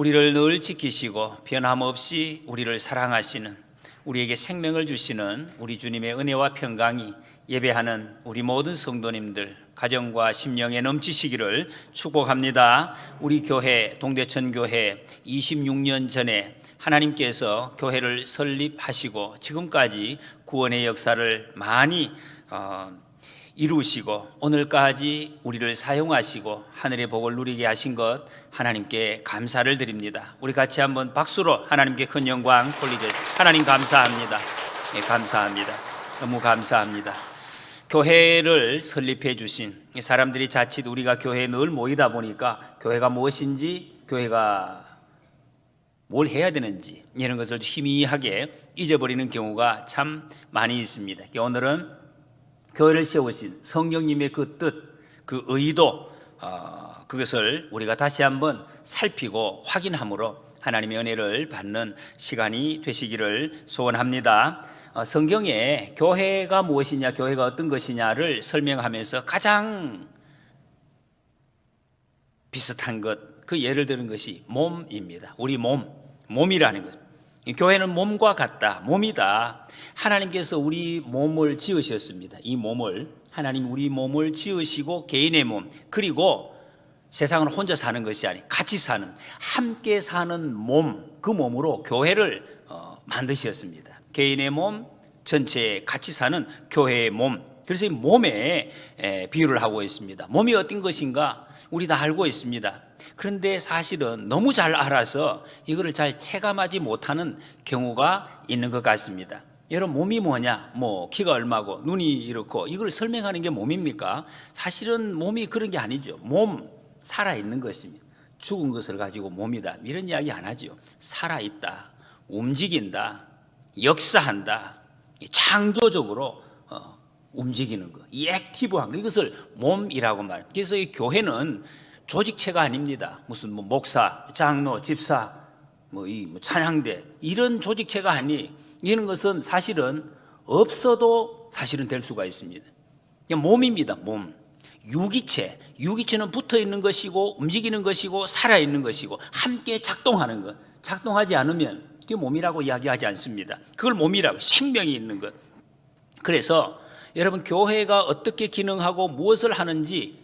우리를 늘 지키시고 변함없이 우리를 사랑하시는, 우리에게 생명을 주시는 우리 주님의 은혜와 평강이 예배하는 우리 모든 성도님들 가정과 심령에 넘치시기를 축복합니다. 우리 교회 동대천교회 26년 전에 하나님께서 교회를 설립하시고 지금까지 구원의 역사를 많이 이루시고 오늘까지 우리를 사용하시고 하늘의 복을 누리게 하신 것 하나님께 감사를 드립니다. 우리 같이 한번 박수로 하나님께 큰 영광 돌리죠. 하나님 감사합니다. 네, 감사합니다. 너무 감사합니다. 교회를 설립해 주신 사람들이 자칫 우리가 교회에 늘 모이다 보니까 교회가 무엇인지, 교회가 뭘 해야 되는지 이런 것을 희미하게 잊어버리는 경우가 참 많이 있습니다. 오늘은 교회를 세우신 성령님의 그 뜻, 그 의도, 그것을 우리가 다시 한번 살피고 확인함으로 하나님의 은혜를 받는 시간이 되시기를 소원합니다. 성경에 교회가 무엇이냐, 교회가 어떤 것이냐를 설명하면서 가장 비슷한 것, 그 예를 드는 것이 몸입니다. 우리 몸이라는 것. 교회는 몸과 같다, 몸이다. 하나님께서 우리 몸을 지으셨습니다. 이 몸을, 하나님 우리 몸을 지으시고 개인의 몸, 그리고 세상은 혼자 사는 것이 아니 같이 사는, 함께 사는 몸, 그 몸으로 교회를 만드셨습니다. 개인의 몸, 전체에 같이 사는 교회의 몸. 그래서 이 몸에 비유를 하고 있습니다. 몸이 어떤 것인가 우리 다 알고 있습니다. 그런데 사실은 너무 잘 알아서 이거를 잘 체감하지 못하는 경우가 있는 것 같습니다. 여러분, 몸이 뭐냐, 키가 얼마고 눈이 이렇고, 이걸 설명하는 게 몸입니까? 사실은 몸이 그런 게 아니죠. 몸, 살아있는 것입니다. 죽은 것을 가지고 몸이다, 이런 이야기 안 하죠. 살아있다, 움직인다, 역사한다, 창조적으로 움직이는 것, 이 액티브한 것, 이것을 몸이라고 말합니다. 그래서 이 교회는 조직체가 아닙니다. 무슨 목사, 장로, 집사, 찬양대, 이런 조직체가 아니, 이런 것은 사실은 없어도 사실은 될 수가 있습니다. 그냥 몸입니다. 몸. 유기체는 붙어 있는 것이고 움직이는 것이고 살아있는 것이고 함께 작동하는 것. 작동하지 않으면 그게 몸이라고 이야기하지 않습니다. 그걸 몸이라고, 생명이 있는 것. 그래서 여러분, 교회가 어떻게 기능하고 무엇을 하는지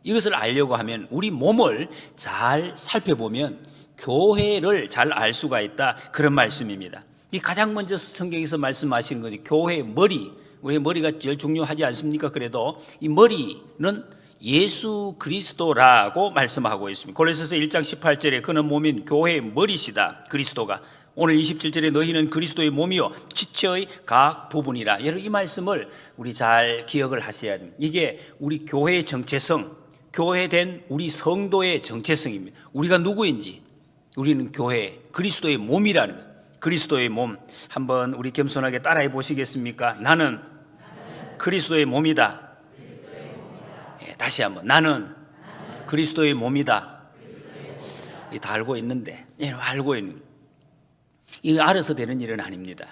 이것을 알려고 하면 우리 몸을 잘 살펴보면 교회를 잘 알 수가 있다, 그런 말씀입니다. 이 가장 먼저 성경에서 말씀하시는 것이 교회의 머리, 우리 머리가 제일 중요하지 않습니까? 그래도 이 머리는 예수 그리스도라고 말씀하고 있습니다. 골로새서 1장 18절에 그는 몸인 교회의 머리시다, 그리스도가. 오늘 27절에 너희는 그리스도의 몸이요 지체의 각 부분이라. 여러분, 이 말씀을 우리 잘 기억을 하셔야 됩니다. 이게 우리 교회의 정체성, 교회된 우리 성도의 정체성입니다. 우리가 누구인지, 우리는 교회, 그리스도의 몸이라는 것. 그리스도의 몸, 한번 우리 겸손하게 따라해 보시겠습니까? 나는 그리스도의 몸이다. 다시 한번, 나는 그리스도의 몸이다. 다 알고 있는데, 알고 있는, 이거 알아서 되는 일은 아닙니다.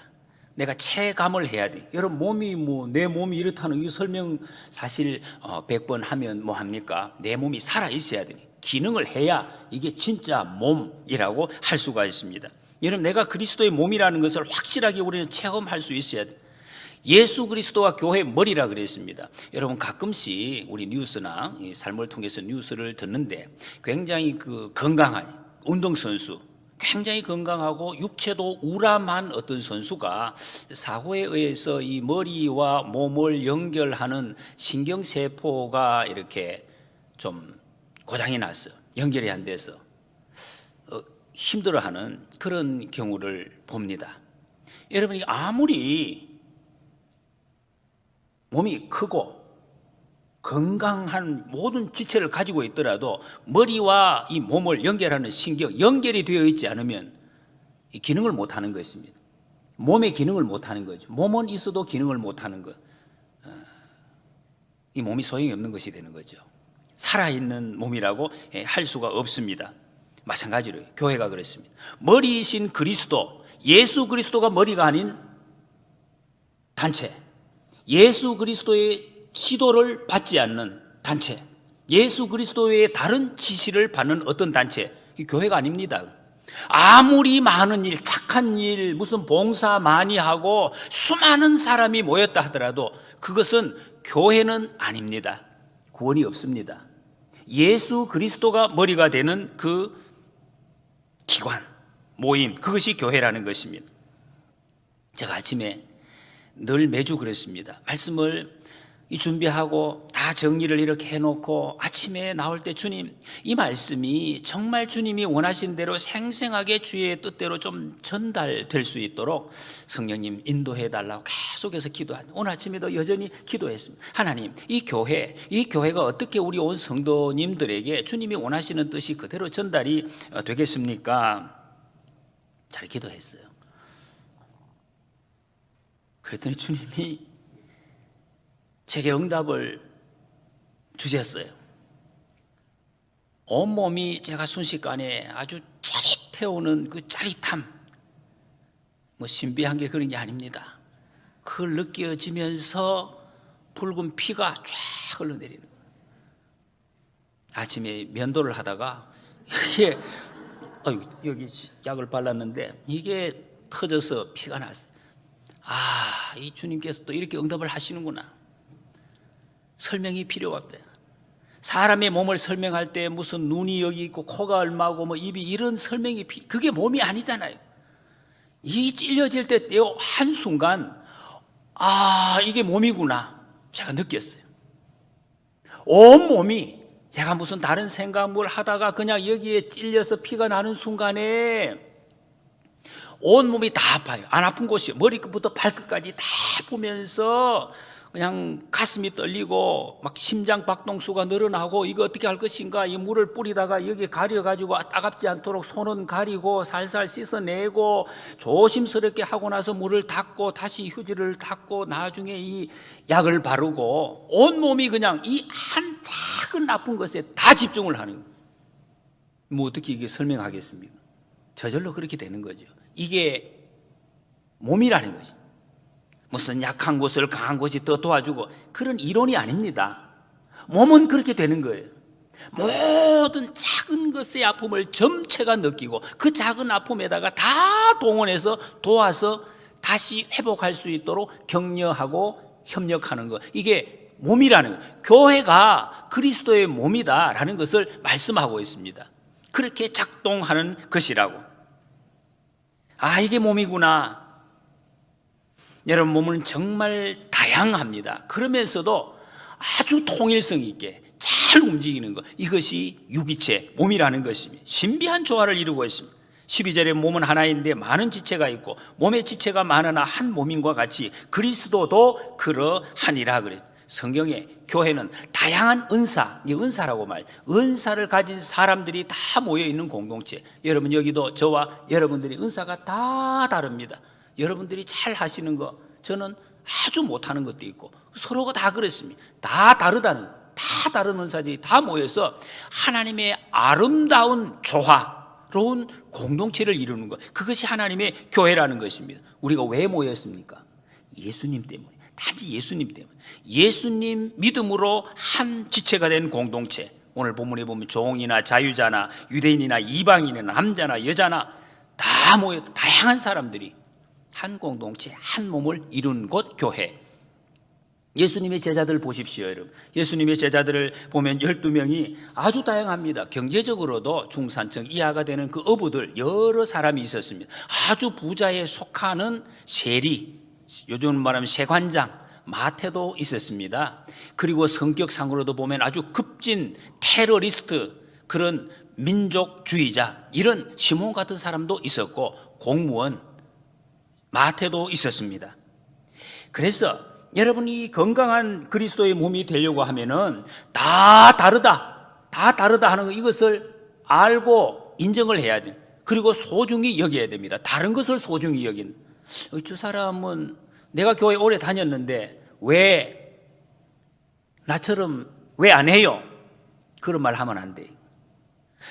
내가 체감을 해야 돼. 여러분, 몸이 내 몸이 이렇다는 이 설명 사실 100번 하면 합니까? 내 몸이 살아 있어야 되니, 기능을 해야 이게 진짜 몸이라고 할 수가 있습니다. 여러분, 내가 그리스도의 몸이라는 것을 확실하게 우리는 체험할 수 있어야 돼. 예수 그리스도와 교회의 머리라 그랬습니다. 여러분, 가끔씩 우리 뉴스나 삶을 통해서 뉴스를 듣는데 굉장히 건강한 운동선수, 굉장히 건강하고 육체도 우람한 어떤 선수가 사고에 의해서 이 머리와 몸을 연결하는 신경세포가 이렇게 좀 고장이 났어. 연결이 안 돼서 힘들어하는 그런 경우를 봅니다. 여러분이 아무리 몸이 크고 건강한 모든 지체를 가지고 있더라도 머리와 이 몸을 연결하는 신경, 연결이 되어 있지 않으면 이 기능을 못하는 것입니다. 몸의 기능을 못하는 거죠. 몸은 있어도 기능을 못하는 것. 이 몸이 소용이 없는 것이 되는 거죠. 살아있는 몸이라고 할 수가 없습니다. 마찬가지로 교회가 그렇습니다. 머리이신 그리스도, 예수 그리스도가 머리가 아닌 단체, 예수 그리스도의 지도를 받지 않는 단체, 예수 그리스도의 다른 지시를 받는 어떤 단체, 이 교회가 아닙니다. 아무리 많은 일, 착한 일, 무슨 봉사 많이 하고 수많은 사람이 모였다 하더라도 그것은 교회는 아닙니다. 구원이 없습니다. 예수 그리스도가 머리가 되는 그 기관, 모임, 그것이 교회라는 것입니다. 제가 아침에 늘 매주 그랬습니다. 말씀을 준비하고 다 정리를 이렇게 해놓고 아침에 나올 때 주님, 이 말씀이 정말 주님이 원하신 대로 생생하게 주의 뜻대로 좀 전달될 수 있도록 성령님 인도해 달라고 계속해서 기도하는, 오늘 아침에도 여전히 기도했습니다. 하나님, 이 교회가 어떻게 우리 온 성도님들에게 주님이 원하시는 뜻이 그대로 전달이 되겠습니까? 잘 기도했어요. 그랬더니 주님이 제게 응답을 주셨어요. 온몸이 제가 순식간에 아주 짜릿해오는 그 짜릿함, 뭐 신비한 게 그런 게 아닙니다. 그걸 느껴지면서 붉은 피가 쫙 흘러내리는 거예요. 아침에 면도를 하다가 이게 여기 약을 발랐는데 이게 터져서 피가 났어요. 아, 이 주님께서 또 이렇게 응답을 하시는구나. 설명이 필요 없대. 사람의 몸을 설명할 때 무슨 눈이 여기 있고 코가 얼마고 뭐 입이 이런 설명이 그게 몸이 아니잖아요. 이 찔려질 때 한순간 아, 이게 몸이구나 제가 느꼈어요. 온몸이 제가 무슨 다른 생각을 하다가 그냥 여기에 찔려서 피가 나는 순간에 온몸이 다 아파요. 안 아픈 곳이 머리끝부터 발끝까지 다 아프면서 그냥 가슴이 떨리고 막 심장 박동수가 늘어나고 이거 어떻게 할 것인가, 이 물을 뿌리다가 여기 가려가지고 따갑지 않도록 손은 가리고 살살 씻어내고 조심스럽게 하고 나서 물을 닦고 다시 휴지를 닦고 나중에 이 약을 바르고 온몸이 그냥 이 한 작은 나쁜 것에 다 집중을 하는 거예요. 뭐 어떻게 이게 설명하겠습니까? 저절로 그렇게 되는 거죠. 이게 몸이라는 거죠. 무슨 약한 곳을 강한 곳이 더 도와주고 그런 이론이 아닙니다. 몸은 그렇게 되는 거예요. 모든 작은 것의 아픔을 전체가 느끼고 그 작은 아픔에다가 다 동원해서 도와서 다시 회복할 수 있도록 격려하고 협력하는 것, 이게 몸이라는 거예요. 교회가 그리스도의 몸이다라는 것을 말씀하고 있습니다. 그렇게 작동하는 것이라고. 아, 이게 몸이구나. 여러분, 몸은 정말 다양합니다. 그러면서도 아주 통일성 있게 잘 움직이는 것, 이것이 유기체, 몸이라는 것입니다. 신비한 조화를 이루고 있습니다. 12절에 몸은 하나인데 많은 지체가 있고 몸의 지체가 많으나 한 몸인과 같이 그리스도도 그러하니라 그래요. 성경에 교회는 다양한 은사, 이 은사라고 말해요. 은사를 가진 사람들이 다 모여있는 공동체. 여러분, 여기도 저와 여러분들이 은사가 다 다릅니다. 여러분들이 잘 하시는 거, 저는 아주 못하는 것도 있고 서로가 다 그렇습니다. 다 다르다는, 다 다른 은사들이 다 모여서 하나님의 아름다운 조화로운 공동체를 이루는 것, 그것이 하나님의 교회라는 것입니다. 우리가 왜 모였습니까? 예수님 때문에, 단지 예수님 때문에. 예수님 믿음으로 한 지체가 된 공동체. 오늘 본문에 보면 종이나 자유자나 유대인이나 이방인이나 남자나 여자나 다 모여 다양한 사람들이 한 공동체, 한 몸을 이루는 곳 교회. 예수님의 제자들 보십시오, 여러분. 예수님의 제자들을 보면 12명이 아주 다양합니다. 경제적으로도 중산층 이하가 되는 그 어부들 여러 사람이 있었습니다. 아주 부자에 속하는 세리, 요즘 말하면 세관장, 마태도 있었습니다. 그리고 성격상으로도 보면 아주 급진 테러리스트, 그런 민족주의자, 이런 시몬 같은 사람도 있었고 공무원 마태도 있었습니다. 그래서 여러분이 건강한 그리스도의 몸이 되려고 하면은 다 다르다 하는 거, 이것을 알고 인정을 해야 돼요. 그리고 소중히 여겨야 됩니다. 다른 것을 소중히 여긴. 저 사람은 내가 교회 오래 다녔는데 왜 나처럼 왜 안 해요? 그런 말 하면 안 돼요.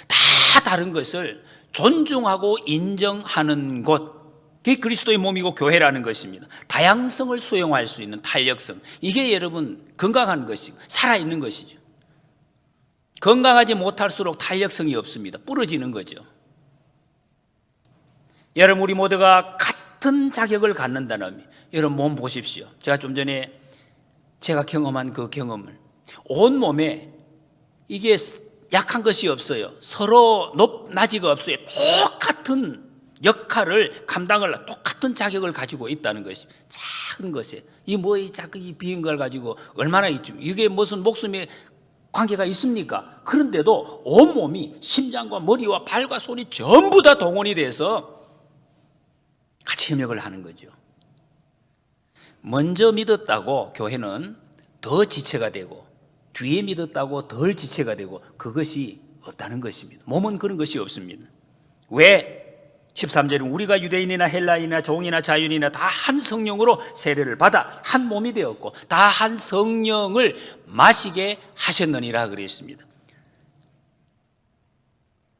다 다른 것을 존중하고 인정하는 곳, 그게 그리스도의 몸이고 교회라는 것입니다. 다양성을 수용할 수 있는 탄력성, 이게 여러분 건강한 것이고 살아있는 것이죠. 건강하지 못할수록 탄력성이 없습니다. 부러지는 거죠. 여러분, 우리 모두가 같은 자격을 갖는다는 의미. 여러분, 몸 보십시오. 제가 좀 전에 제가 경험한 그 경험을, 온 몸에 이게 약한 것이 없어요. 서로 높낮이가 없어요. 똑같은 역할을 감당을, 똑같은 자격을 가지고 있다는 것이 작은 것에, 이 작은 이 비인 걸 가지고 얼마나 있죠. 이게 무슨 목숨에 관계가 있습니까? 그런데도 온몸이, 심장과 머리와 발과 손이 전부 다 동원이 돼서 같이 협력을 하는 거죠. 먼저 믿었다고 교회는 더 지체가 되고, 뒤에 믿었다고 덜 지체가 되고, 그것이 없다는 것입니다. 몸은 그런 것이 없습니다. 왜? 13절은 우리가 유대인이나 헬라인이나 종이나 자유인이나 다 한 성령으로 세례를 받아 한 몸이 되었고 다 한 성령을 마시게 하셨느니라 그랬습니다.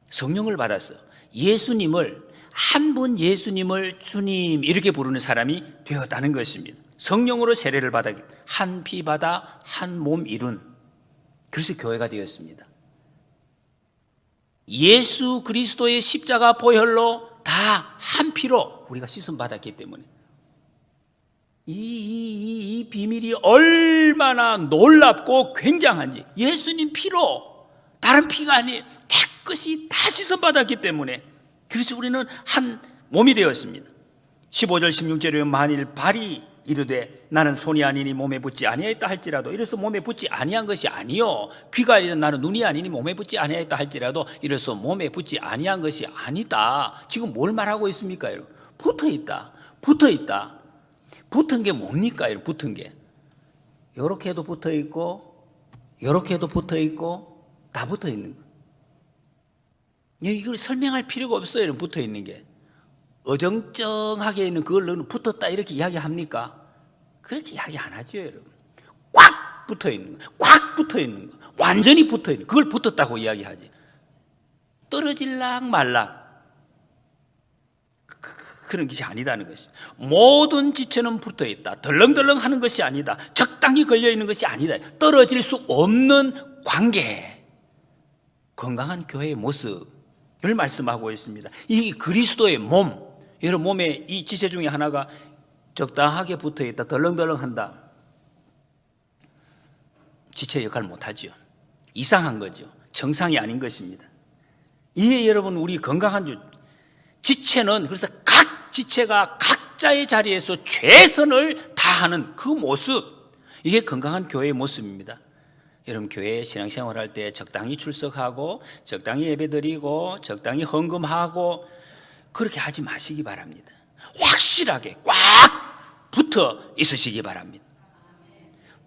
성령을 받았어. 예수님을, 한 분 예수님을 주님 이렇게 부르는 사람이 되었다는 것입니다. 성령으로 세례를 받아 한 피 받아 한 몸 이룬, 그래서 교회가 되었습니다. 예수 그리스도의 십자가 보혈로 다 한 피로 우리가 씻음 받았기 때문에 이 비밀이 얼마나 놀랍고 굉장한지, 예수님 피로, 다른 피가 아니에요. 깨끗이 다 씻음 받았기 때문에, 그래서 우리는 한 몸이 되었습니다. 15절 16절에 만일 발이 이르되 나는 손이 아니니 몸에 붙지 아니하였다 할지라도, 이래서 몸에 붙지 아니한 것이 아니요, 귀가 이르되 나는 눈이 아니니 몸에 붙지 아니하였다 할지라도, 이래서 몸에 붙지 아니한 것이 아니다. 지금 뭘 말하고 있습니까? 여러분, 붙어있다. 붙어있다. 붙은 게 뭡니까? 여러분, 붙은 게 요렇게도 붙어있고 요렇게도 붙어있고 다 붙어있는 거. 이걸 설명할 필요가 없어요. 여러분, 붙어있는 게 어정쩡하게 있는 그걸 너는 붙었다 이렇게 이야기합니까? 그렇게 이야기 안 하죠. 여러분, 꽉 붙어있는 거, 꽉 붙어있는 거, 완전히 붙어있는 거, 그걸 붙었다고 이야기하지. 떨어질락 말락 그런 것이 아니다는 것이죠. 모든 지체는 붙어있다. 덜렁덜렁 하는 것이 아니다. 적당히 걸려있는 것이 아니다. 떨어질 수 없는 관계, 건강한 교회의 모습을 말씀하고 있습니다. 이 그리스도의 몸, 여러분 몸에 이 지체 중에 하나가 적당하게 붙어있다, 덜렁덜렁한다, 지체 역할을 못하죠. 이상한 거죠. 정상이 아닌 것입니다. 이에 여러분, 우리 건강한 지체는, 그래서 각 지체가 각자의 자리에서 최선을 다하는 그 모습, 이게 건강한 교회의 모습입니다. 여러분, 교회 신앙생활할 때 적당히 출석하고 적당히 예배드리고 적당히 헌금하고 그렇게 하지 마시기 바랍니다. 확실하게 꽉 붙어 있으시기 바랍니다.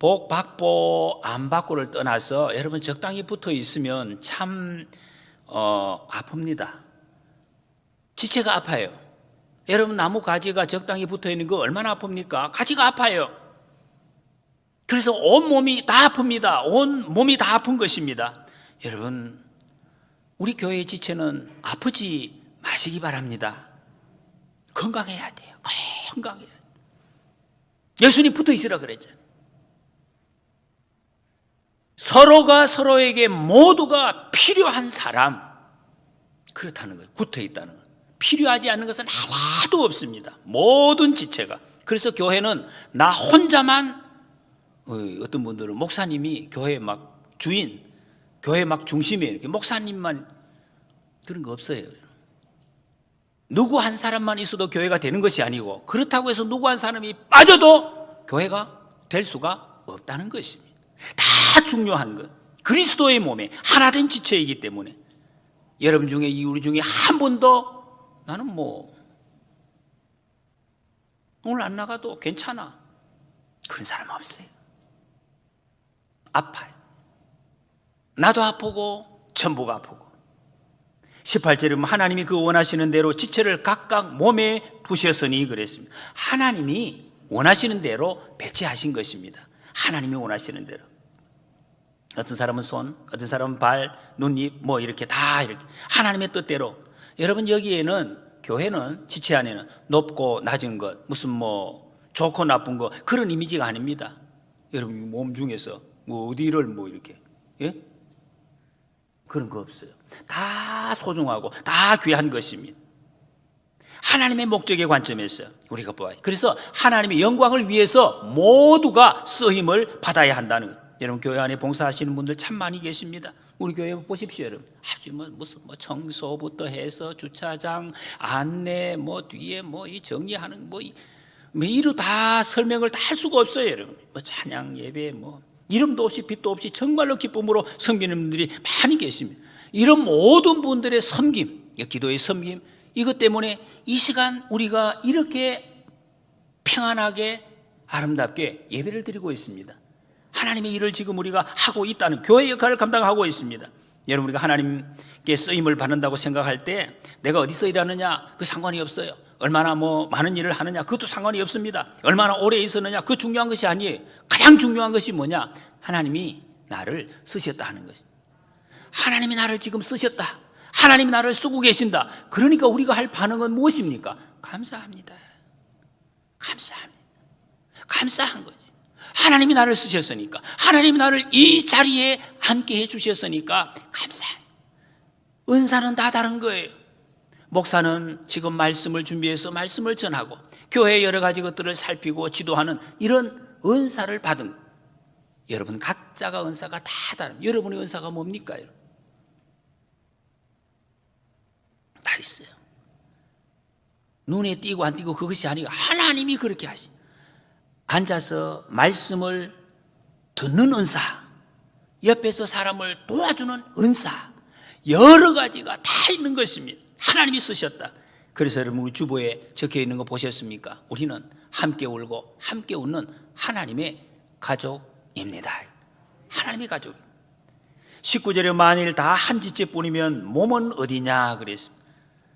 복 받고 안 받고를 떠나서 여러분, 적당히 붙어 있으면 참 아픕니다. 지체가 아파요. 여러분, 나무 가지가 적당히 붙어 있는 거 얼마나 아픕니까? 가지가 아파요. 그래서 온 몸이 다 아픕니다. 온 몸이 다 아픈 것입니다. 여러분, 우리 교회의 지체는 아프지 마시기 바랍니다. 건강해야 돼요. 건강해야 돼요. 예수님 붙어 있으라 그랬잖아요. 서로가 서로에게 모두가 필요한 사람, 그렇다는 거예요. 붙어 있다는 거예요. 필요하지 않는 것은 하나도 없습니다. 모든 지체가. 그래서 교회는 나 혼자만, 어떤 분들은 목사님이 교회 막 주인, 교회 막 중심이에요. 이렇게 목사님만, 그런 거 없어요. 누구 한 사람만 있어도 교회가 되는 것이 아니고, 그렇다고 해서 누구 한 사람이 빠져도 교회가 될 수가 없다는 것입니다. 다 중요한 것. 그리스도의 몸에 하나된 지체이기 때문에 여러분 중에, 우리 중에 한 분도 나는 오늘 안 나가도 괜찮아, 그런 사람 없어요. 아파요. 나도 아프고 전부가 아프고. 18절에 하나님이 그 원하시는 대로 지체를 각각 몸에 두셨으니 그랬습니다. 하나님이 원하시는 대로 배치하신 것입니다. 하나님이 원하시는 대로. 어떤 사람은 손, 어떤 사람은 발, 눈, 입, 이렇게 다 이렇게 하나님의 뜻대로. 여러분, 여기에는, 교회는, 지체 안에는 높고 낮은 것, 무슨 좋고 나쁜 것, 그런 이미지가 아닙니다. 여러분 몸 중에서 어디를 이렇게, 예? 그런 거 없어요. 다 소중하고 다 귀한 것입니다. 하나님의 목적의 관점에서 우리가 보아요. 그래서 하나님의 영광을 위해서 모두가 쓰임을 받아야 한다는 거예요. 여러분, 교회 안에 봉사하시는 분들 참 많이 계십니다. 우리 교회 보십시오, 여러분. 아주 무슨 청소부터 해서 주차장 안내 뒤에 이 정리하는 이로 다 설명을 다 할 수가 없어요, 여러분. 찬양 예배 이름도 없이 빛도 없이 정말로 기쁨으로 섬기는 분들이 많이 계십니다. 이런 모든 분들의 섬김, 기도의 섬김, 이것 때문에 이 시간 우리가 이렇게 평안하게 아름답게 예배를 드리고 있습니다. 하나님의 일을 지금 우리가 하고 있다는, 교회 역할을 감당하고 있습니다. 여러분, 우리가 하나님께 쓰임을 받는다고 생각할 때 내가 어디서 일하느냐 그 상관이 없어요. 얼마나 많은 일을 하느냐 그것도 상관이 없습니다. 얼마나 오래 있었느냐 그 중요한 것이 아니에요. 가장 중요한 것이 뭐냐? 하나님이 나를 쓰셨다 하는 것이. 하나님이 나를 지금 쓰셨다. 하나님이 나를 쓰고 계신다. 그러니까 우리가 할 반응은 무엇입니까? 감사합니다. 감사합니다. 감사한 거죠. 하나님이 나를 쓰셨으니까, 하나님이 나를 이 자리에 앉게 해주셨으니까 감사합니다. 은사는 다 다른 거예요. 목사는 지금 말씀을 준비해서 말씀을 전하고 교회의 여러 가지 것들을 살피고 지도하는 이런 은사를 받은 거예요. 여러분 각자가 은사가 다 다릅니다. 여러분의 은사가 뭡니까? 여러분? 다 있어요. 눈에 띄고 안 띄고 그것이 아니고 하나님이 그렇게 하시. 앉아서 말씀을 듣는 은사, 옆에서 사람을 도와주는 은사, 여러 가지가 다 있는 것입니다. 하나님이 쓰셨다. 그래서 여러분 우리 주보에 적혀 있는 거 보셨습니까? 우리는 함께 울고 함께 웃는 하나님의 가족입니다. 하나님의 가족. 19절에 만일 다 한 지체뿐이면 몸은 어디냐 그랬습니다.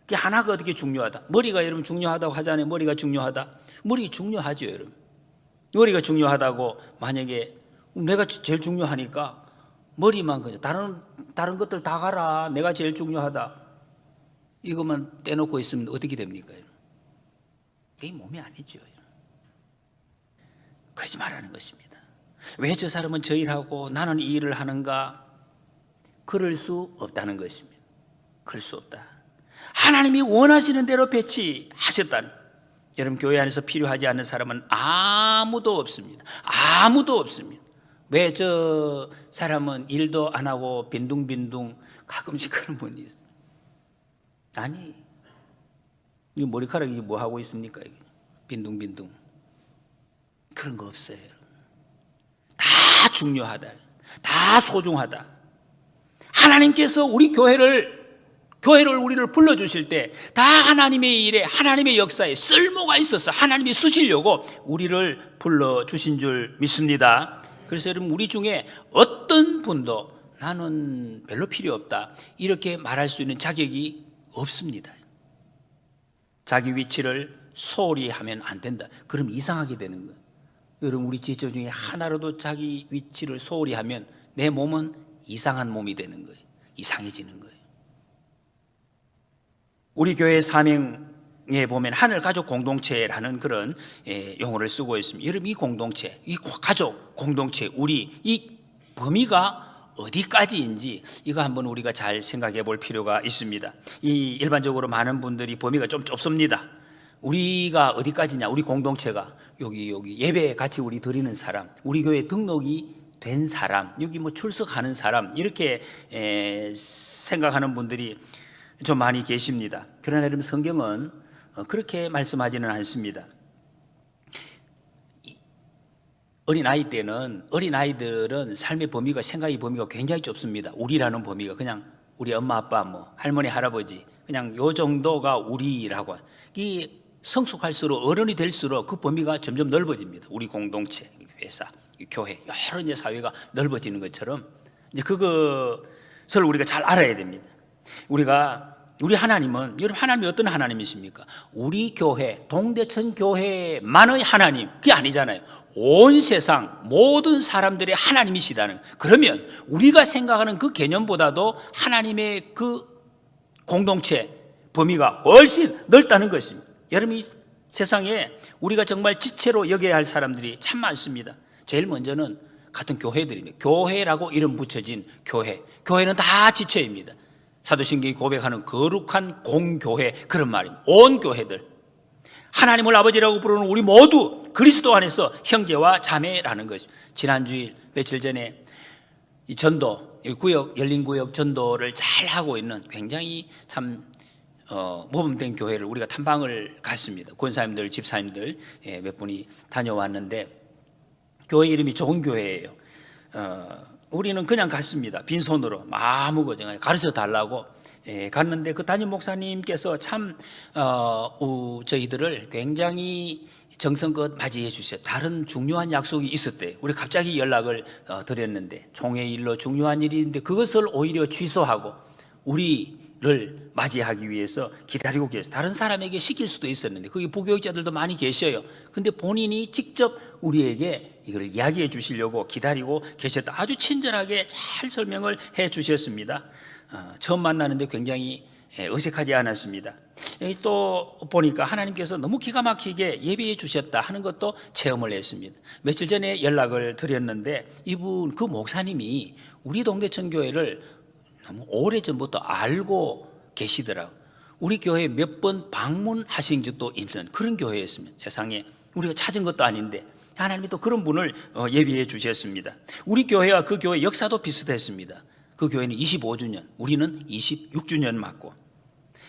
그게 하나가 어떻게 중요하다. 머리가 여러분 중요하다고 하잖아요. 머리가 중요하다. 머리 중요하죠, 여러분. 머리가 중요하다고 만약에 내가 제일 중요하니까 머리만 그냥 다른 것들 다 가라. 내가 제일 중요하다. 이것만 떼놓고 있으면 어떻게 됩니까? 이 몸이 아니죠. 그러지 말라는 것입니다. 왜 저 사람은 저 일하고 나는 이 일을 하는가? 그럴 수 없다는 것입니다. 그럴 수 없다. 하나님이 원하시는 대로 배치하셨다는. 여러분 교회 안에서 필요하지 않는 사람은 아무도 없습니다. 아무도 없습니다. 왜 저 사람은 일도 안 하고 빈둥빈둥 가끔씩 그런 분이 있어요. 아니, 이 머리카락이 뭐 하고 있습니까? 이게 빈둥빈둥 그런 거 없어요. 다 중요하다. 다 소중하다. 하나님께서 우리 교회를 우리를 불러주실 때 다 하나님의 일에, 하나님의 역사에 쓸모가 있어서 하나님이 쓰시려고 우리를 불러주신 줄 믿습니다. 그래서 여러분 우리 중에 어떤 분도 나는 별로 필요 없다 이렇게 말할 수 있는 자격이 없습니다. 자기 위치를 소홀히 하면 안 된다. 그럼 이상하게 되는 거예요. 여러분 우리 지체 중에 하나라도 자기 위치를 소홀히 하면 내 몸은 이상한 몸이 되는 거예요. 이상해지는 거예요. 우리 교회 사명에 보면 하늘 가족 공동체라는 그런 용어를 쓰고 있습니다. 여러분 이 공동체, 이 가족 공동체, 우리 이 범위가 어디까지인지 이거 한번 우리가 잘 생각해 볼 필요가 있습니다. 이 일반적으로 많은 분들이 범위가 좀 좁습니다. 우리가 어디까지냐? 우리 공동체가 여기 예배 같이 우리 드리는 사람, 우리 교회 등록이 된 사람, 여기 출석하는 사람 이렇게 생각하는 분들이 좀 많이 계십니다. 그러나 여러분 성경은 그렇게 말씀하지는 않습니다. 어린아이들은 삶의 범위가, 생각의 범위가 굉장히 좁습니다. 우리라는 범위가 그냥 우리 엄마 아빠 할머니 할아버지 그냥 요 정도가 우리라고. 이 성숙할수록 어른이 될수록 그 범위가 점점 넓어집니다. 우리 공동체, 회사, 교회, 여러 이제 사회가 넓어지는 것처럼 이제 그것을 우리가 잘 알아야 됩니다. 우리 하나님은, 여러분 하나님이 어떤 하나님이십니까? 우리 교회, 동대천 교회만의 하나님, 그게 아니잖아요. 온 세상 모든 사람들의 하나님이시다는. 그러면 우리가 생각하는 그 개념보다도 하나님의 그 공동체 범위가 훨씬 넓다는 것입니다. 여러분 이 세상에 우리가 정말 지체로 여겨야 할 사람들이 참 많습니다. 제일 먼저는 같은 교회들입니다. 교회라고 이름 붙여진 교회. 교회는 다 지체입니다. 사도신경이 고백하는 거룩한 공교회, 그런 말입니다. 온 교회들, 하나님을 아버지라고 부르는 우리 모두 그리스도 안에서 형제와 자매라는 것입니다. 지난주일 며칠 전에 이 전도, 구역, 열린 구역 전도를 잘 하고 있는 굉장히 참 모범된 교회를 우리가 탐방을 갔습니다. 권사님들, 집사님들 몇 분이 다녀왔는데, 교회 이름이 좋은 교회예요. 우리는 그냥 갔습니다. 빈손으로 아무거나 가르쳐 달라고 갔는데, 그 담임 목사님께서 참 저희들을 굉장히 정성껏 맞이해 주셨어요. 다른 중요한 약속이 있었대요. 우리 갑자기 연락을 드렸는데, 총회 일로 중요한 일인데 그것을 오히려 취소하고 우리를 맞이하기 위해서 기다리고 계세요. 다른 사람에게 시킬 수도 있었는데, 거기 부교육자들도 많이 계셔요. 근데 본인이 직접 우리에게 이걸 이야기해 주시려고 기다리고 계셨다. 아주 친절하게 잘 설명을 해 주셨습니다. 처음 만나는데 굉장히 어색하지 않았습니다. 또 보니까 하나님께서 너무 기가 막히게 예비해 주셨다 하는 것도 체험을 했습니다. 며칠 전에 연락을 드렸는데, 이분 그 목사님이 우리 동대천 교회를 너무 오래전부터 알고 계시더라고요. 우리 교회에 몇 번 방문하신 적도 있는 그런 교회였습니다. 세상에 우리가 찾은 것도 아닌데 하나님이 또 그런 분을 예비해 주셨습니다. 우리 교회와 그 교회 역사도 비슷했습니다. 그 교회는 25주년, 우리는 26주년 맞고,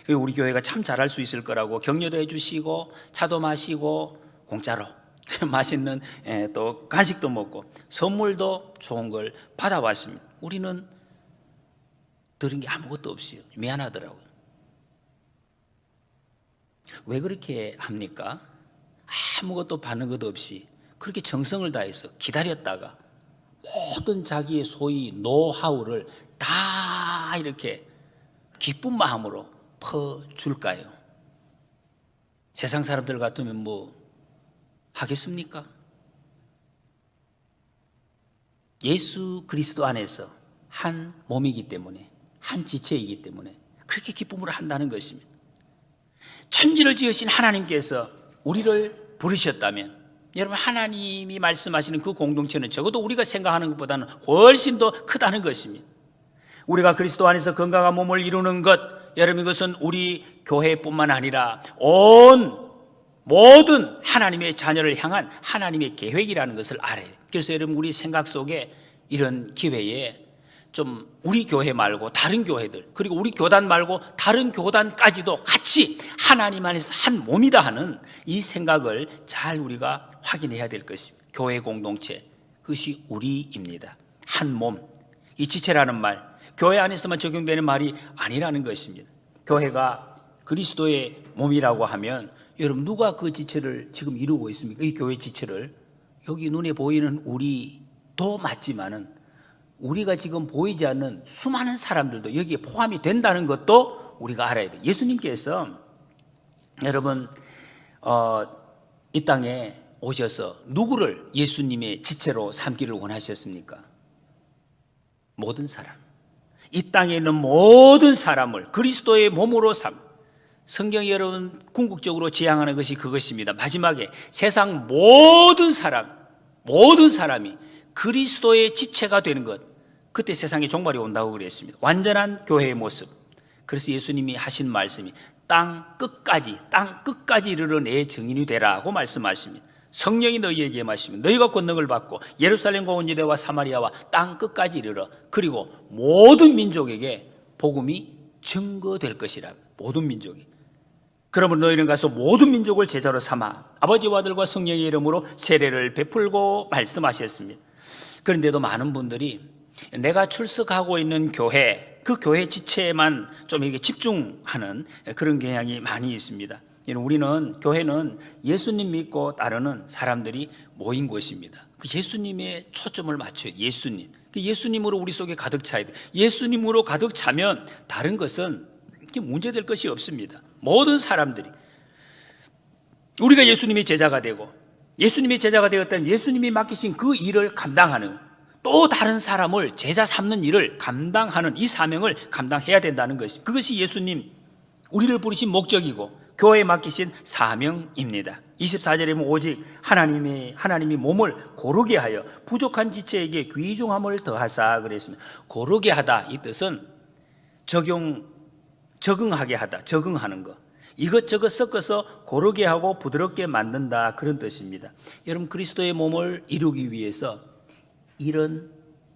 우리 교회가 참 잘할 수 있을 거라고 격려도 해주시고 차도 마시고 공짜로 맛있는 또 간식도 먹고 선물도 좋은 걸 받아왔습니다. 우리는 들은 게 아무것도 없어요. 미안하더라고요. 왜 그렇게 합니까? 아무것도 받는 것도 없이 그렇게 정성을 다해서 기다렸다가 모든 자기의 소위 노하우를 다 이렇게 기쁜 마음으로 퍼줄까요? 세상 사람들 같으면 뭐 하겠습니까? 예수 그리스도 안에서 한 몸이기 때문에, 한 지체이기 때문에 그렇게 기쁨으로 한다는 것입니다. 천지를 지으신 하나님께서 우리를 부르셨다면, 여러분, 하나님이 말씀하시는 그 공동체는 적어도 우리가 생각하는 것보다는 훨씬 더 크다는 것입니다. 우리가 그리스도 안에서 건강한 몸을 이루는 것, 여러분, 이것은 우리 교회뿐만 아니라 온 모든 하나님의 자녀를 향한 하나님의 계획이라는 것을 알아야 돼요. 그래서 여러분, 우리 생각 속에 이런 기회에 좀 우리 교회 말고 다른 교회들, 그리고 우리 교단 말고 다른 교단까지도 같이 하나님 안에서 한 몸이다 하는 이 생각을 잘 우리가 확인해야 될 것입니다. 교회 공동체, 그것이 우리입니다. 한 몸, 이 지체라는 말, 교회 안에서만 적용되는 말이 아니라는 것입니다. 교회가 그리스도의 몸이라고 하면, 여러분, 누가 그 지체를 지금 이루고 있습니까? 이 교회 지체를. 여기 눈에 보이는 우리도 맞지만은 우리가 지금 보이지 않는 수많은 사람들도 여기에 포함이 된다는 것도 우리가 알아야 돼요. 예수님께서 여러분 이 땅에 오셔서 누구를 예수님의 지체로 삼기를 원하셨습니까? 모든 사람, 이 땅에 있는 모든 사람을 그리스도의 몸으로 삼. 성경이 여러분 궁극적으로 지향하는 것이 그것입니다. 마지막에 세상 모든 사람이 그리스도의 지체가 되는 것, 그때 세상에 종말이 온다고 그랬습니다. 완전한 교회의 모습. 그래서 예수님이 하신 말씀이 땅 끝까지 이르러 내 증인이 되라고 말씀하십니다. 성령이 너희에게 임하시면 너희가 권능을 받고 예루살렘과 온 유대와 사마리아와 땅 끝까지 이르러, 그리고 모든 민족에게 복음이 증거될 것이라. 모든 민족이. 그러면 너희는 가서 모든 민족을 제자로 삼아 아버지와 아들과 성령의 이름으로 세례를 베풀고 말씀하셨습니다. 그런데도 많은 분들이 내가 출석하고 있는 교회, 그 교회 지체에만 좀 이렇게 집중하는 그런 경향이 많이 있습니다. 우리는, 교회는 예수님 믿고 따르는 사람들이 모인 곳입니다. 그 예수님의 초점을 맞춰요. 예수님. 그 예수님으로 우리 속에 가득 차야 돼요. 예수님으로 가득 차면 다른 것은 문제될 것이 없습니다. 모든 사람들이, 우리가 예수님의 제자가 되고 예수님의 제자가 되었다면 예수님이 맡기신 그 일을 감당하는, 또 다른 사람을 제자 삼는 일을 감당하는 이 사명을 감당해야 된다는 것이, 그것이 예수님 우리를 부르신 목적이고 교회에 맡기신 사명입니다. 24절에 보면 오직 하나님이 몸을 고르게 하여 부족한 지체에게 귀중함을 더하사 그랬습니다. 고르게 하다 이 뜻은 적응하게 하다, 적응하는 거. 이것저것 섞어서 고르게 하고 부드럽게 만든다 그런 뜻입니다. 여러분 그리스도의 몸을 이루기 위해서 이런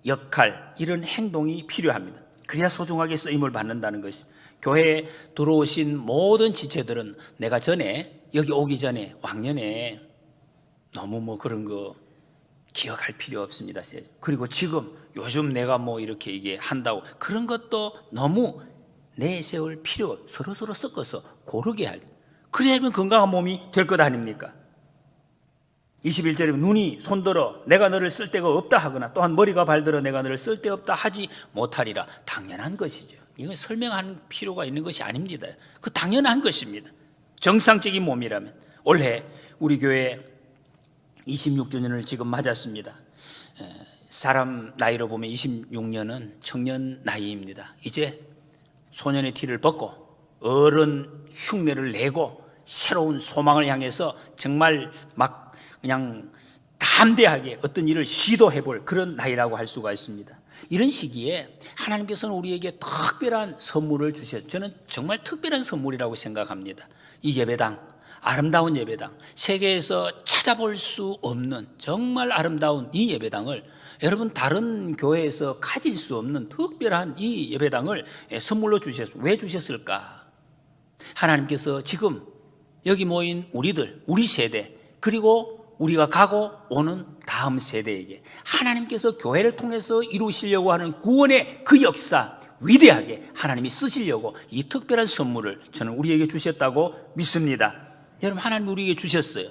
역할, 이런 행동이 필요합니다. 그래야 소중하게 쓰임을 받는다는 것입니다. 교회에 들어오신 모든 지체들은 내가 전에 여기 오기 전에 왕년에 너무 그런 거 기억할 필요 없습니다. 그리고 지금 요즘 내가 이렇게 이게 한다고 그런 것도 너무 내세울 필요 서로 섞어서 고르게 할. 그래야만 건강한 몸이 될 것 아닙니까? 21절에 눈이 손들어 내가 너를 쓸 데가 없다 하거나 또한 머리가 발들어 내가 너를 쓸 데 없다 하지 못하리라. 당연한 것이죠. 이건 설명할 필요가 있는 것이 아닙니다. 그 당연한 것입니다. 정상적인 몸이라면. 올해 우리 교회 26주년을 지금 맞았습니다. 사람 나이로 보면 26년은 청년 나이입니다. 이제 소년의 티를 벗고 어른 흉내를 내고 새로운 소망을 향해서 정말 막 그냥 담대하게 어떤 일을 시도해 볼 그런 나이라고 할 수가 있습니다. 이런 시기에 하나님께서는 우리에게 특별한 선물을 주셨어요. 저는 정말 특별한 선물이라고 생각합니다. 이 예배당, 아름다운 예배당, 세계에서 찾아볼 수 없는 정말 아름다운 이 예배당을 여러분 다른 교회에서 가질 수 없는 특별한 이 예배당을 선물로 주셨어요. 왜 주셨을까? 하나님께서 지금 여기 모인 우리들, 우리 세대, 그리고 우리가 가고 오는 다음 세대에게 하나님께서 교회를 통해서 이루시려고 하는 구원의 그 역사 위대하게 하나님이 쓰시려고 이 특별한 선물을 저는 우리에게 주셨다고 믿습니다. 여러분 하나님 우리에게 주셨어요.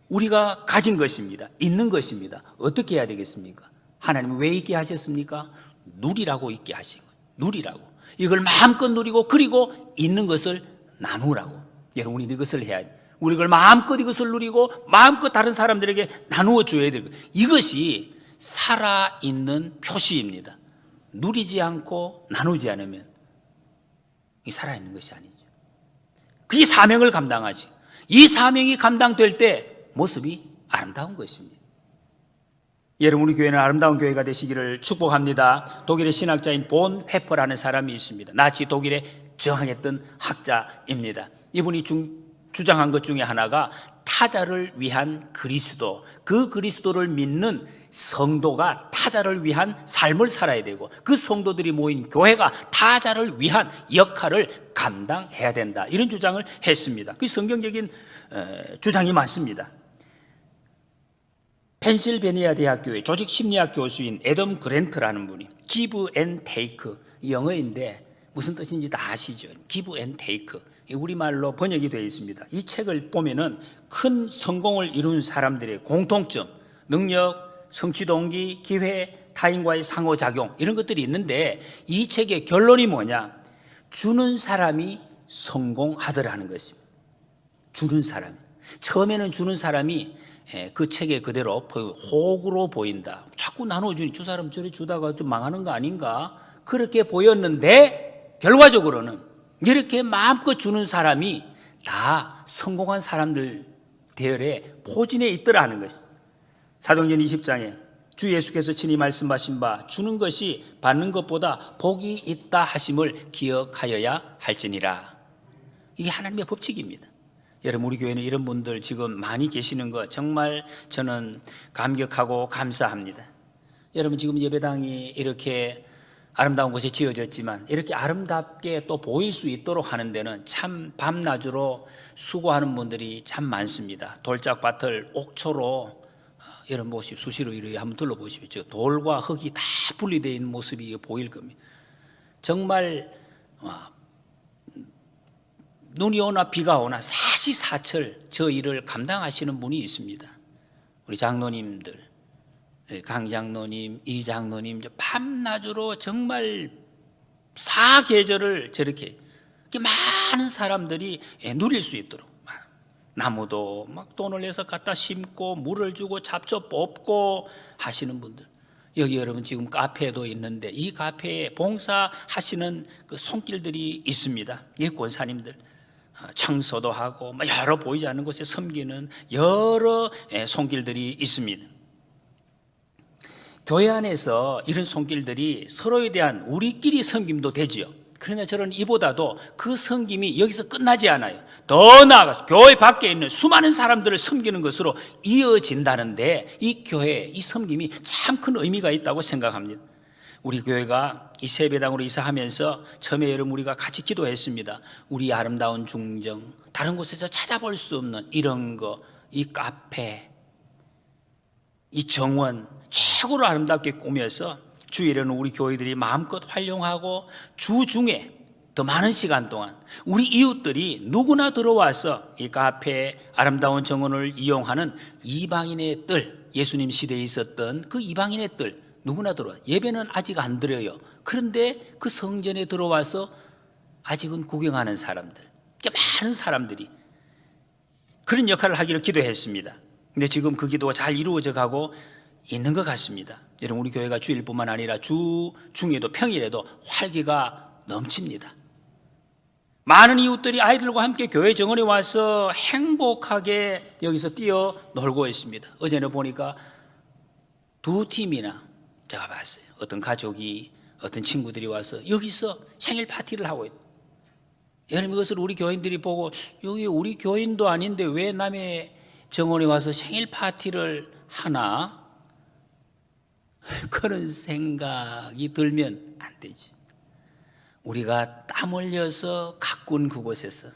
우리가 가진 것입니다. 있는 것입니다. 어떻게 해야 되겠습니까? 하나님은 왜 있게 하셨습니까? 누리라고 있게 하신 거예요. 누리라고. 이걸 마음껏 누리고 그리고 있는 것을 나누라고. 여러분 우리는 이것을 해야 돼요. 우리 이걸 마음껏 이것을 누리고 마음껏 다른 사람들에게 나누어 줘야 되고 이것이 살아있는 표시입니다. 누리지 않고 나누지 않으면 이 살아있는 것이 아니죠. 그게 사명을 감당하지. 이 사명이 감당될 때 모습이 아름다운 것입니다. 여러분 우리 교회는 아름다운 교회가 되시기를 축복합니다. 독일의 신학자인 본 회퍼라는 사람이 있습니다. 나치 독일에 저항했던 학자입니다. 이분이 주장한 것 중에 하나가 타자를 위한 그리스도, 그 그리스도를 믿는 성도가 타자를 위한 삶을 살아야 되고 그 성도들이 모인 교회가 타자를 위한 역할을 감당해야 된다. 이런 주장을 했습니다. 그 성경적인 주장이 많습니다. 펜실베니아 대학교의 조직심리학 교수인 애덤 그랜트라는 분이 Give and Take, 영어인데 무슨 뜻인지 다 아시죠? Give and Take, 우리말로 번역이 되어 있습니다. 이 책을 보면은 큰 성공을 이룬 사람들의 공통점, 능력, 성취 동기, 기회, 타인과의 상호작용 이런 것들이 있는데 이 책의 결론이 뭐냐? 주는 사람이 성공하더라는 것입니다. 주는 사람. 처음에는 주는 사람이 그 책에 그대로 호구로 보인다. 자꾸 나눠주니 저 사람 저리 주다가 좀 망하는 거 아닌가? 그렇게 보였는데 결과적으로는 이렇게 마음껏 주는 사람이 다 성공한 사람들 대열에 포진해 있더라는 것입니다. 사도행전 20장에 주 예수께서 친히 말씀하신 바 주는 것이 받는 것보다 복이 있다 하심을 기억하여야 할지니라. 이게 하나님의 법칙입니다. 여러분 우리 교회는 이런 분들 지금 많이 계시는 거 정말 저는 감격하고 감사합니다. 여러분 지금 예배당이 이렇게 아름다운 곳에 지어졌지만 이렇게 아름답게 또 보일 수 있도록 하는 데는 참 밤낮으로 수고하는 분들이 참 많습니다. 돌짝밭을 옥초로 여러분 보십시오. 수시로 이렇게 한번 둘러보십시오. 돌과 흙이 다 분리되어 있는 모습이 보일 겁니다. 정말 눈이 오나 비가 오나 사시사철 저 일을 감당하시는 분이 있습니다. 우리 장로님들, 강 장로님, 이 장로님 밤낮으로 정말 사계절을 저렇게 많은 사람들이 누릴 수 있도록 나무도 막 돈을 내서 갖다 심고 물을 주고 잡초 뽑고 하시는 분들, 여기 여러분 지금 카페도 있는데 이 카페에 봉사하시는 그 손길들이 있습니다. 이 권사님들 청소도 하고 여러 보이지 않는 곳에 섬기는 여러 손길들이 있습니다. 교회 안에서 이런 손길들이 서로에 대한 우리끼리 섬김도 되지요. 그러나 저는 이보다도 그 섬김이 여기서 끝나지 않아요. 더 나아가서 교회 밖에 있는 수많은 사람들을 섬기는 것으로 이어진다는데, 이 교회, 이 섬김이 참 큰 의미가 있다고 생각합니다. 우리 교회가 이 세배당으로 이사하면서 처음에 여러분 우리가 같이 기도했습니다. 우리 아름다운 중정, 다른 곳에서 찾아볼 수 없는 이런 거, 이 카페, 이 정원 최고로 아름답게 꾸며서 주일에는 우리 교회들이 마음껏 활용하고 주중에 더 많은 시간 동안 우리 이웃들이 누구나 들어와서 이 카페, 아름다운 정원을 이용하는 이방인의 뜰, 예수님 시대에 있었던 그 이방인의 뜰, 누구나 들어와. 예배는 아직 안 드려요. 그런데 그 성전에 들어와서 아직은 구경하는 사람들, 많은 사람들이 그런 역할을 하기를 기도했습니다. 근데 지금 그 기도가 잘 이루어져 가고 있는 것 같습니다. 여러분, 우리 교회가 주일뿐만 아니라 주 중에도 평일에도 활기가 넘칩니다. 많은 이웃들이 아이들과 함께 교회 정원에 와서 행복하게 여기서 뛰어놀고 있습니다. 어제는 보니까 두 팀이나 제가 봤어요. 어떤 가족이, 어떤 친구들이 와서 여기서 생일 파티를 하고 있다. 여러분, 이것을 우리 교인들이 보고 여기 우리 교인도 아닌데 왜 남의 정원에 와서 생일 파티를 하나? 그런 생각이 들면 안 되죠. 우리가 땀 흘려서 가꾼 그곳에서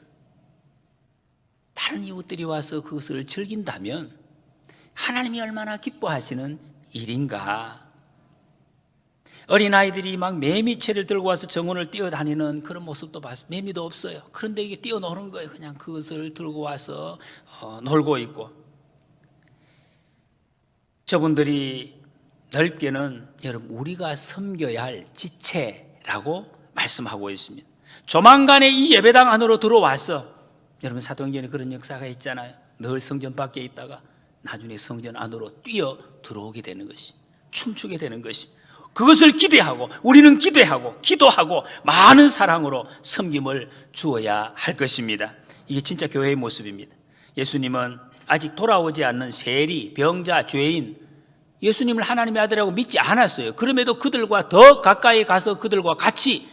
다른 이웃들이 와서 그것을 즐긴다면 하나님이 얼마나 기뻐하시는 일인가. 어린아이들이 막 매미채를 들고 와서 정원을 뛰어다니는 그런 모습도 봤어요. 매미도 없어요. 그런데 이게 뛰어노는 거예요. 그냥 그것을 들고 와서 놀고 있고. 저분들이 넓게는 여러분 우리가 섬겨야 할 지체라고 말씀하고 있습니다. 조만간에 이 예배당 안으로 들어와서, 여러분 사도행전에 그런 역사가 있잖아요. 늘 성전 밖에 있다가 나중에 성전 안으로 뛰어 들어오게 되는 것이, 춤추게 되는 것이, 그것을 기대하고 우리는 기대하고 기도하고 많은 사랑으로 섬김을 주어야 할 것입니다. 이게 진짜 교회의 모습입니다. 예수님은 아직 돌아오지 않는 세리, 병자, 죄인, 예수님을 하나님의 아들이라고 믿지 않았어요. 그럼에도 그들과 더 가까이 가서 그들과 같이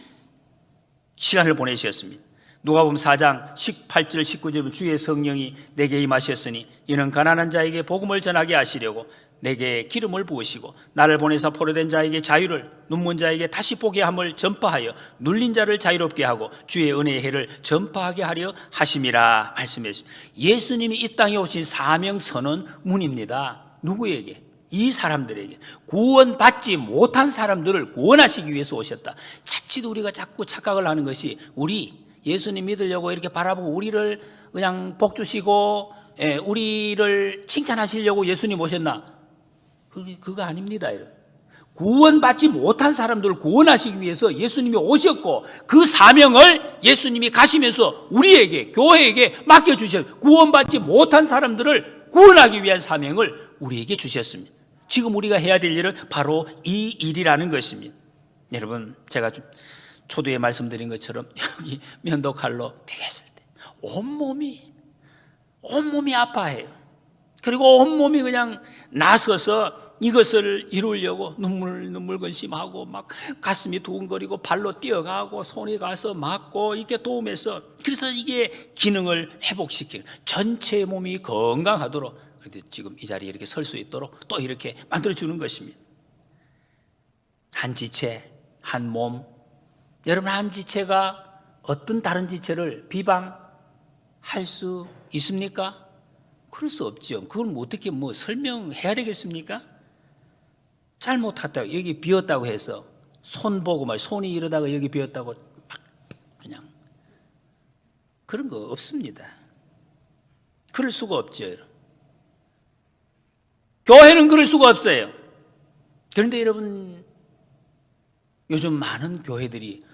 시간을 보내셨습니다. 누가복음 4장 18절 19절 주의 성령이 내게 임하셨으니 이는 가난한 자에게 복음을 전하게 하시려고 내게 기름을 부으시고 나를 보내사 포로된 자에게 자유를, 눈먼 자에게 다시 보게 함을 전파하여 눌린 자를 자유롭게 하고 주의 은혜의 해를 전파하게 하려 하심이라 말씀했습니다. 예수님이 이 땅에 오신 사명선언 문입니다. 누구에게? 이 사람들에게, 구원받지 못한 사람들을 구원하시기 위해서 오셨다. 자칫 우리가 자꾸 착각을 하는 것이, 우리 예수님 믿으려고 이렇게 바라보고 우리를 그냥 복 주시고 우리를 칭찬하시려고 예수님 오셨나? 그거 아닙니다. 구원받지 못한 사람들을 구원하시기 위해서 예수님이 오셨고, 그 사명을 예수님이 가시면서 우리에게, 교회에게 맡겨주셨어요. 구원받지 못한 사람들을 구원하기 위한 사명을 우리에게 주셨습니다. 지금 우리가 해야 될 일은 바로 이 일이라는 것입니다. 여러분, 제가 초두에 말씀드린 것처럼 여기 면도칼로 베겼을 때 온몸이 아파해요. 그리고 온몸이 그냥 나서서 이것을 이루려고 눈물 근심하고 막 가슴이 두근거리고 발로 뛰어가고 손이 가서 맞고 이렇게 도움해서, 그래서 이게 기능을 회복시키는, 전체 몸이 건강하도록 지금 이 자리에 이렇게 설 수 있도록 또 이렇게 만들어주는 것입니다. 한 지체, 한 몸. 여러분, 한 지체가 어떤 다른 지체를 비방할 수 있습니까? 그럴 수 없죠. 그걸 어떻게 설명해야 되겠습니까? 잘못했다고, 여기 비었다고 해서 손 보고 손이 이러다가 여기 비었다고 막 그냥 그런 거 없습니다. 그럴 수가 없죠. 여러분. 교회는 그럴 수가 없어요. 그런데 여러분, 요즘 많은 교회들이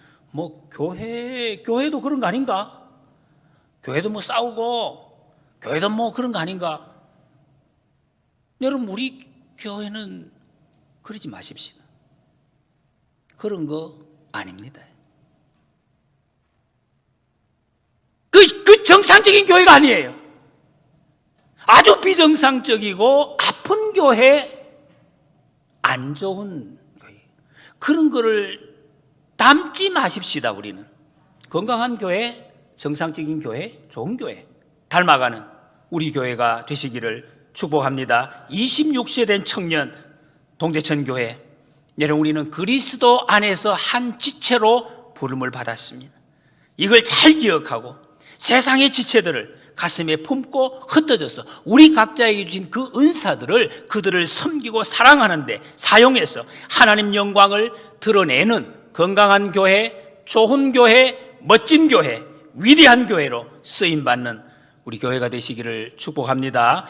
교회도 그런 거 아닌가? 교회도 싸우고 교회도 그런 거 아닌가? 여러분, 우리 교회는 그러지 마십시다. 그런 거 아닙니다. 그 정상적인 교회가 아니에요. 아주 비정상적이고 아픈 교회, 안 좋은 교회. 그런 거를 담지 마십시다. 우리는 건강한 교회, 정상적인 교회, 좋은 교회 닮아가는 우리 교회가 되시기를 축복합니다. 26세 된 청년 동대천 교회, 여러분, 우리는 그리스도 안에서 한 지체로 부름을 받았습니다. 이걸 잘 기억하고 세상의 지체들을 가슴에 품고 흩어져서 우리 각자에게 주신 그 은사들을 그들을 섬기고 사랑하는데 사용해서 하나님 영광을 드러내는 건강한 교회, 좋은 교회, 멋진 교회, 위대한 교회로 쓰임받는 우리 교회가 되시기를 축복합니다.